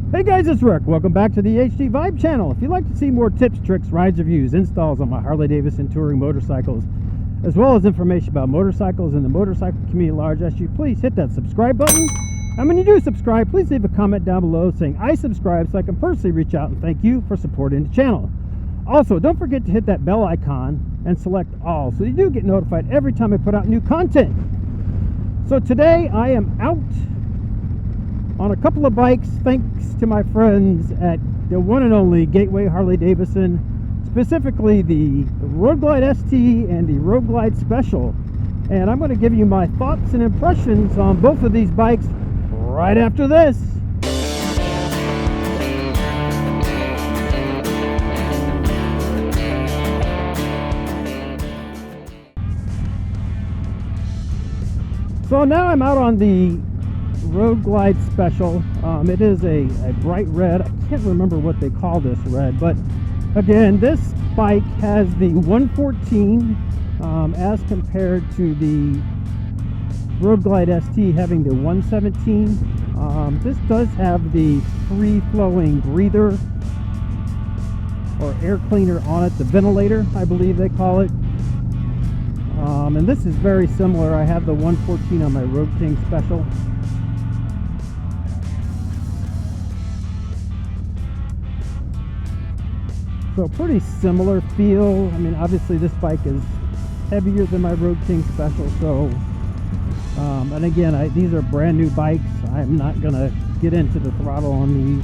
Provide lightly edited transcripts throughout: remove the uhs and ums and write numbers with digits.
Hey guys, it's Rick. Welcome back to the HD Vibe channel. If you'd like to see more tips, tricks, rides, reviews, installs on my Harley-Davidson touring motorcycles, as well as information about motorcycles and the motorcycle community at large, I ask you please hit that subscribe button. And when you do subscribe, please leave a comment down below saying I subscribe so I can personally reach out and thank you for supporting the channel. Also, don't forget to hit that bell icon and select all so you do get notified every time I put out new content. So today I am out on a couple of bikes thanks to my friends at the one and only Gateway Harley-Davidson, specifically the Road Glide ST and the Road Glide Special. And I'm going to give you my thoughts and impressions on both of these bikes right after this. So now I'm out on the Road Glide Special. It is a bright red. I can't remember what they call this red, but again, this bike has the 114 as compared to the Road Glide ST having the 117. This does have the free-flowing breather or air cleaner on it, the ventilator, I believe they call it. And this is very similar. I have the 114 on my Road King Special. So pretty similar feel. I mean, obviously this bike is heavier than my Road King Special. So, and again, these are brand new bikes. I'm not gonna get into the throttle on these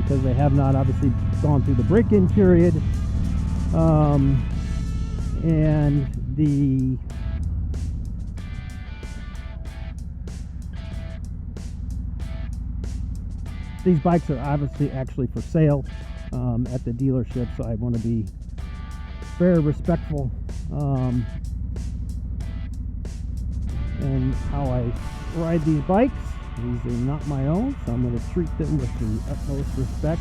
because they have not obviously gone through the break-in period. And these bikes are obviously actually for sale at the dealership, so I want to be very respectful in how I ride these bikes. These are not my own, so I'm going to treat them with the utmost respect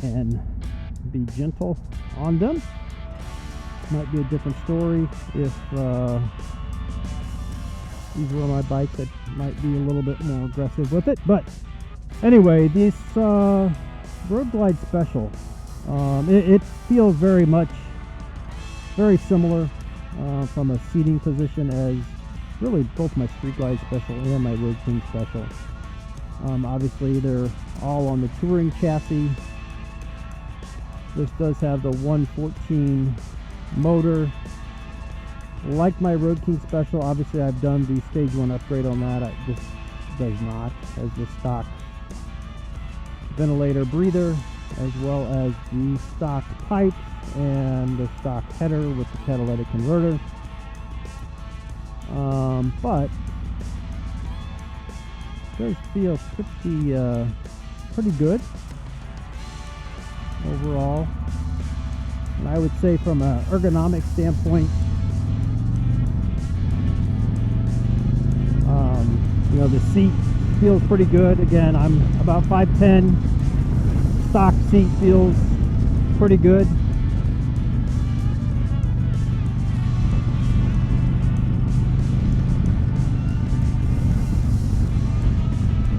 and be gentle on them. Might be a different story if these were my bikes. I might be a little bit more aggressive with it, but anyway, this Road Glide Special, it feels very similar from a seating position as really both my Street Glide Special and my Road King Special. Obviously they're all on the touring chassis. This does have the 114 motor like my Road King Special. Obviously I've done the stage 1 upgrade on that. This does not, as the stock ventilator breather, as well as the stock pipes and the stock header with the catalytic converter. But it does feel pretty good overall. And I would say from an ergonomic standpoint, you know, the seat feels pretty good. Again, I'm about 5'10". Stock seat feels pretty good.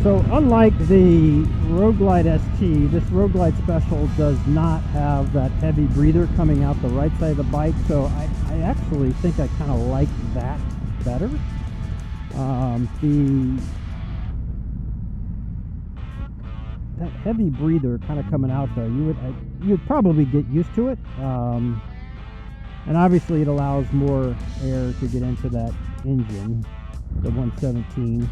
So unlike the Road Glide ST, this Road Glide Special does not have that heavy breather coming out the right side of the bike, so I actually think I kind of like that better. That heavy breather kind of coming out there, you'd probably get used to it, and obviously it allows more air to get into that engine, the 117.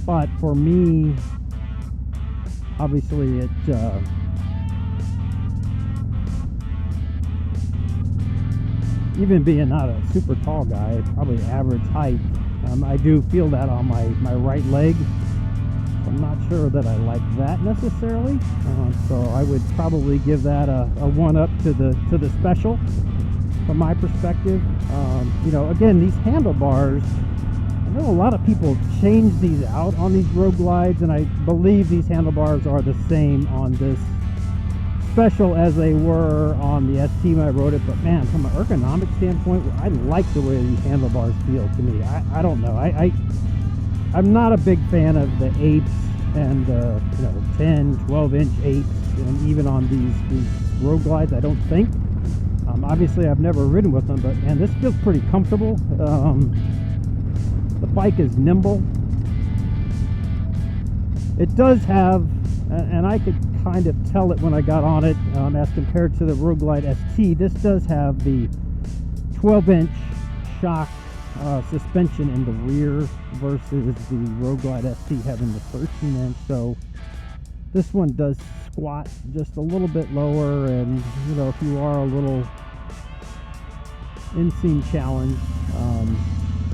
But for me, obviously it even being not a super tall guy, probably average height, I do feel that on my right leg. I'm not sure that I like that necessarily, so I would probably give that a 1-up to the Special from my perspective. You know, again, these handlebars, I know a lot of people change these out on these Road Glides, and I believe these handlebars are the same on this Special as they were on the ST when I rode it. But man, from an ergonomic standpoint, I like the way these handlebars feel to me. I don't know. I'm not a big fan of the apes and 10, 12-inch 8s, and even on these Road Glides, I don't think. Obviously, I've never ridden with them, but man, this feels pretty comfortable. The bike is nimble. It does have, and I could kind of tell it when I got on it, as compared to the Road Glide ST, this does have the 12-inch shock suspension in the rear versus the Road Glide ST having the 13-inch. So this one does squat just a little bit lower, and if you are a little inseam challenged,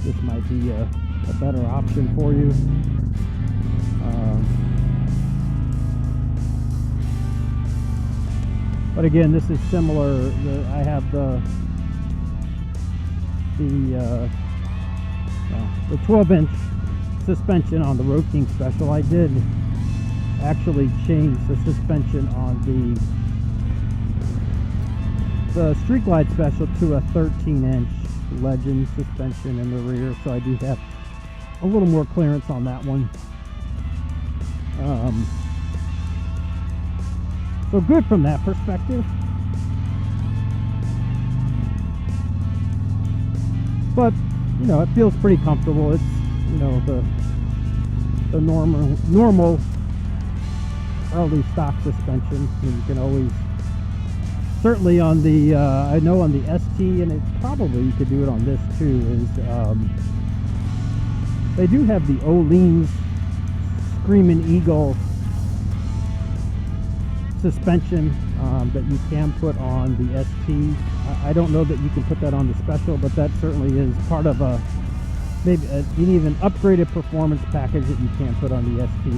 this might be a better option for you. But again, this is similar. I have the 12-inch suspension on the Road King Special. I did actually change the suspension on the Street Glide Special to a 13-inch Legend suspension in the rear, so I do have a little more clearance on that one. So good from that perspective. But it feels pretty comfortable. It's the normal Harley stock suspension. You can always, certainly on the I know on the ST, and it probably you could do it on this too, is they do have the O'Lean's Screaming Eagle suspension that you can put on the ST. I don't know that you can put that on the Special, but that certainly is part of maybe an even upgraded performance package that you can put on the ST.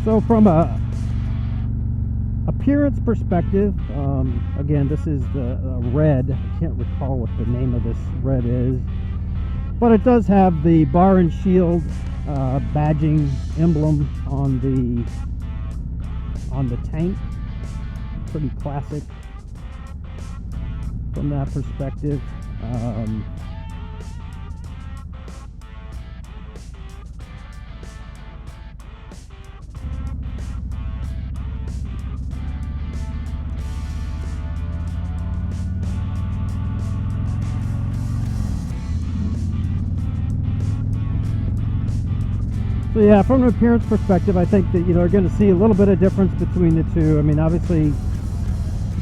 So from a appearance perspective, again, this is the red. I can't recall what the name of this red is, but it does have the bar and shield badging emblem on the tank. Pretty classic from that perspective. So yeah, from an appearance perspective, I think that you're going to see a little bit of difference between the two. I mean, obviously,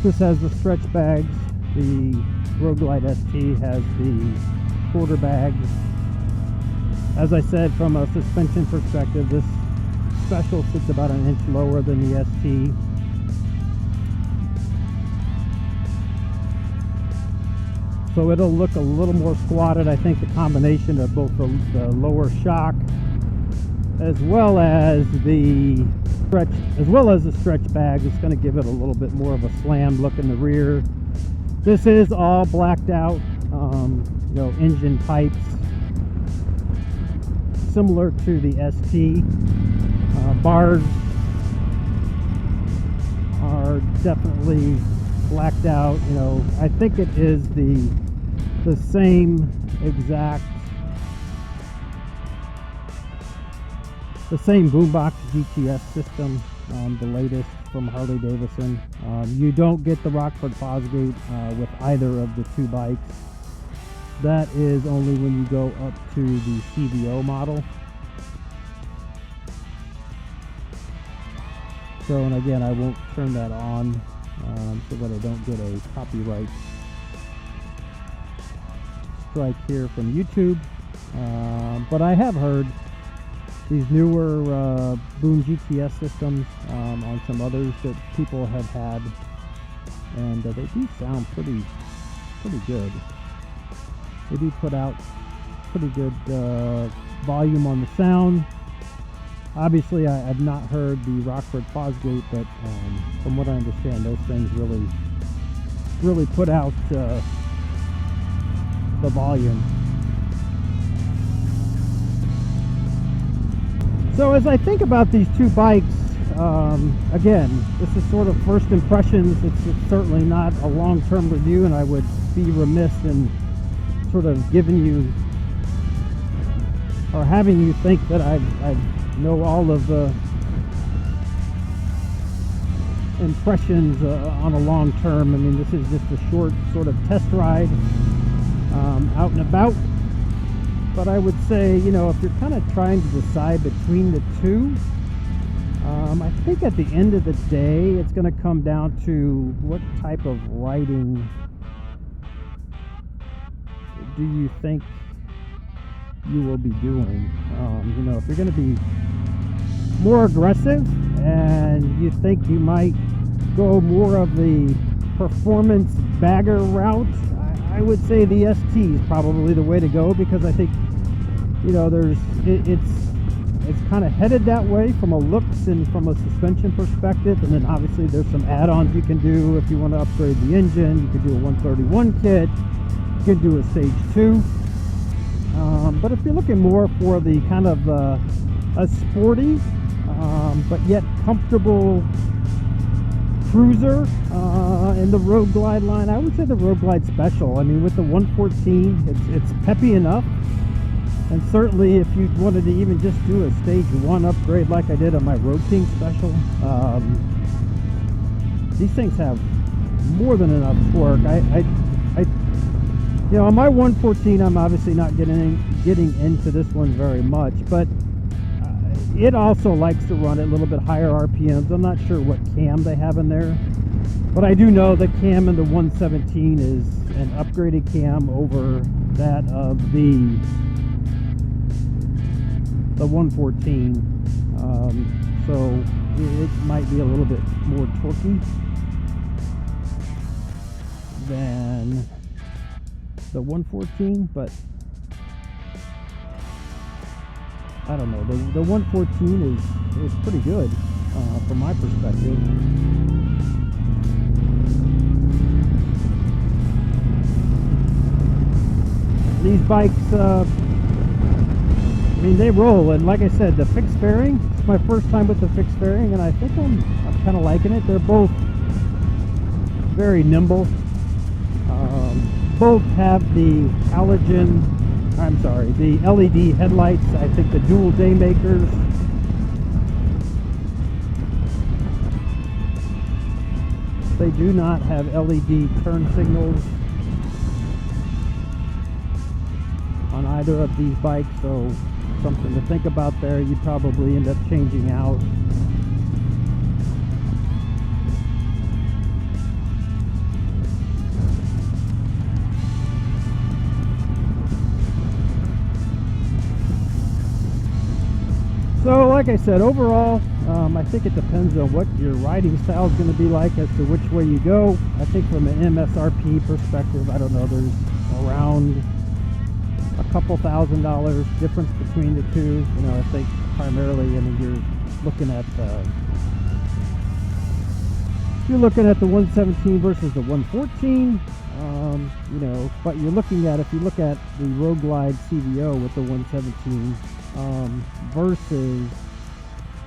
this has the stretch bags. The Road Glide ST has the quarter bags. As I said, from a suspension perspective, this Special sits about an inch lower than the ST. So it'll look a little more squatted. I think the combination of both the lower shock as well as the stretch bag is going to give it a little bit more of a slam look in the rear. This is all blacked out, engine pipes, similar to the ST. Bars are definitely blacked out. I think it is the same exact. The same boombox GTS system, the latest from Harley-Davidson. You don't get the Rockford Fosgate with either of the two bikes. That is only when you go up to the CVO model. So, and again, I won't turn that on so that I don't get a copyright strike here from YouTube. But I have heard these newer Boom GTS systems on some others that people have had, and they do sound pretty good. They do put out pretty good volume on the sound. Obviously, I've not heard the Rockford Fosgate, but from what I understand, those things really put out the volume. So as I think about these two bikes, Again, this is sort of first impressions. It's certainly not a long-term review, and I would be remiss in sort of giving you or having you think that I know all of the impressions on a long term. I mean, this is just a short sort of test ride out and about. But I would say, you know, if you're kind of trying to decide between the two, I think at the end of the day, it's going to come down to what type of riding do you think you will be doing. You know, if you're going to be more aggressive and you think you might go more of the performance bagger route, I would say the ST is probably the way to go, because I think, you know, it's kind of headed that way from a looks and from a suspension perspective. And then obviously there's some add-ons you can do if you want to upgrade the engine. You could do a 131 kit, you could do a stage 2. But if you're looking more for the kind of a sporty but yet comfortable cruiser in the Road Glide line, I would say the Road Glide Special. I mean, with the 114, it's peppy enough. And certainly if you wanted to even just do a stage 1 upgrade like I did on my Road King Special, these things have more than enough torque. You know, on my 114, I'm obviously not getting into this one very much, but it also likes to run at a little bit higher RPMs. I'm not sure what cam they have in there, but I do know the cam in the 117 is an upgraded cam over that of the 114. So it might be a little bit more torquey than the 114, but I don't know. The 114 is pretty good from my perspective. These bikes, I mean, they roll, and like I said, the fixed fairing, it's my first time with the fixed fairing, and I think I'm kind of liking it. They're both very nimble. Both have the the LED headlights. I think the dual day makers. They do not have LED turn signals on either of these bikes, so something to think about there. You probably end up changing out. So like I said, overall, I think it depends on what your riding style is going to be like as to which way you go. I think from an MSRP perspective, I don't know, there's around a couple $1,000 difference between the two. You know, I think primarily, I mean, you're looking at the 117 versus the 114. You know, but you're looking at, if you look at the Road Glide CVO with the 117 versus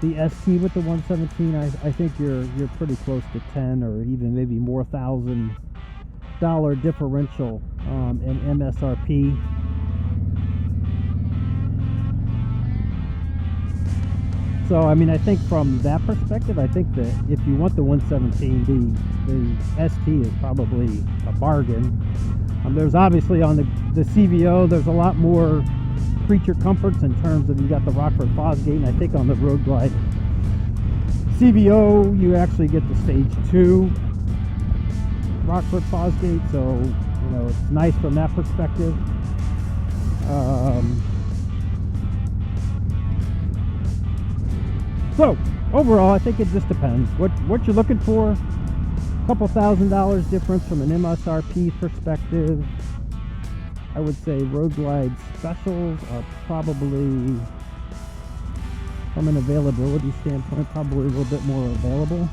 the ST with the 117, I think you're pretty close to 10 or even maybe more $1,000 differential in MSRP. So I mean, I think from that perspective, I think that if you want the 117, the ST is probably a bargain. There's obviously on the CVO, there's a lot more creature comforts in terms of, you got the Rockford Fosgate, and I think on the Road Glide CVO you actually get the stage 2 Rockford Fosgate, so you know, it's nice from that perspective. So overall, I think it just depends what you're looking for. A couple $1,000 difference from an MSRP perspective. I would say Road Glide Specials are probably, from an availability standpoint, probably a little bit more available.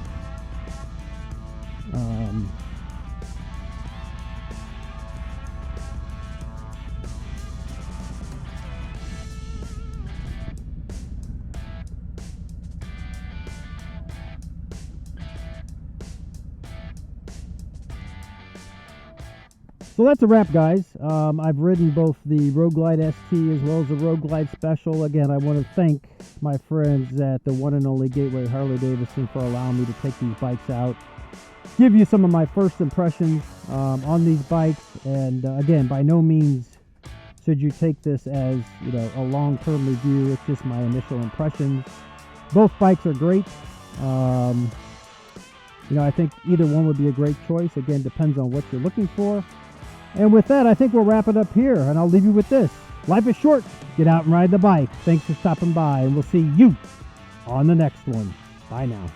So that's a wrap, guys. I've ridden both the Road Glide ST as well as the Road Glide Special. Again, I want to thank my friends at the one and only Gateway Harley-Davidson for allowing me to take these bikes out, give you some of my first impressions on these bikes. And again, by no means should you take this as, you know, a long-term review. It's just my initial impressions. Both bikes are great. You know, I think either one would be a great choice. Again, depends on what you're looking for. And with that, I think we'll wrap it up here, and I'll leave you with this. Life is short. Get out and ride the bike. Thanks for stopping by, and we'll see you on the next one. Bye now.